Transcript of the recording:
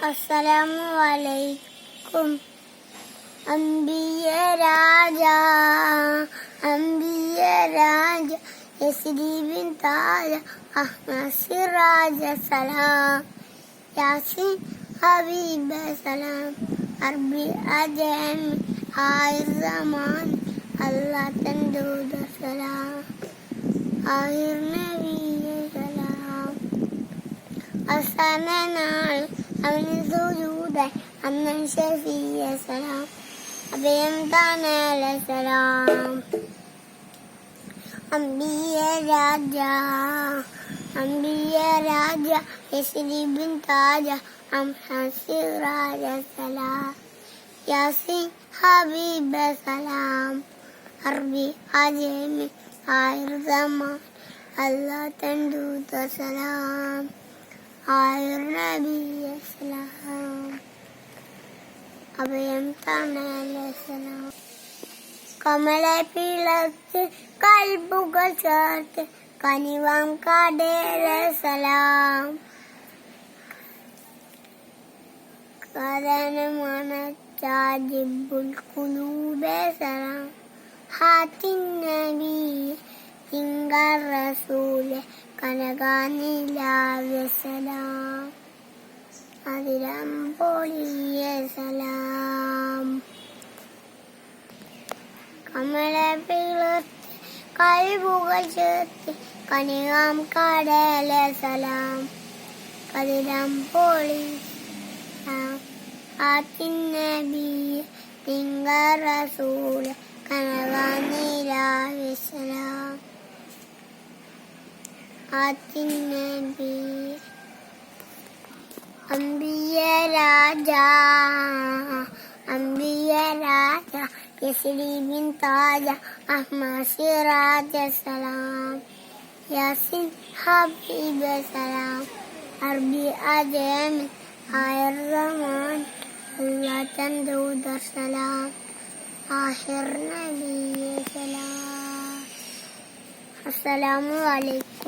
Assalamualaikum. Ambiya Raja, Ambiya Raja, Yasri bin Taja, Ahmad Siraj Salam, Yasin Habib Salam, Arbi Ajam, Air Zaman, Allah Tandud Salam, Air Nabi Salam, Asananal, Amin Sujuda, Amin Shafi Salam, Abiyam Tanal Salam, Ambiya Raja, Ambiya Raja, Yasri bin Taja, Ahmad Siraj Salam, Yasin Habib Salam, Arbi Ajami, Air Zaman, Allah Tandud Salam, Air Nabi Salam, Abiyam Tanal Salam. കമലെ പിളർത്ത് കൽബുകൾ ചേർത്ത് കനിവാം കടേറെ സലാം കരനമണച്ചാജിബുൽ കുലൂബെ സലാം ഹാത്തിൻ നബി തിങ്കൾ റസൂലെ കനകാനിലാവെ സലാം അതിരംപൊളിയെ സലാം കമലെ പിളർത്ത് കൽബുകൾ ചേർത്ത് കനിവാം കടേറെ സലാം കതിരംപൊളി ആത്തിൻ നബി തിങ്കൾ റസൂൽ കനകാനിലാവെ സലാം ആത്തിൻ നബി അംബിയ രാജ അംബിയ രാജ യസ്രി ബിൻ താജ അഹ്മദ് സിറാജ് സലാം യാസിൻ ഹബീബ് സലാം അർബി അജമി ആയിർ റഹ്മാൻ അല്ലാ തൻദൂദ് സലാം ആഹിർ നബി സലാം. അസ്സലാമു അലൈക്കും.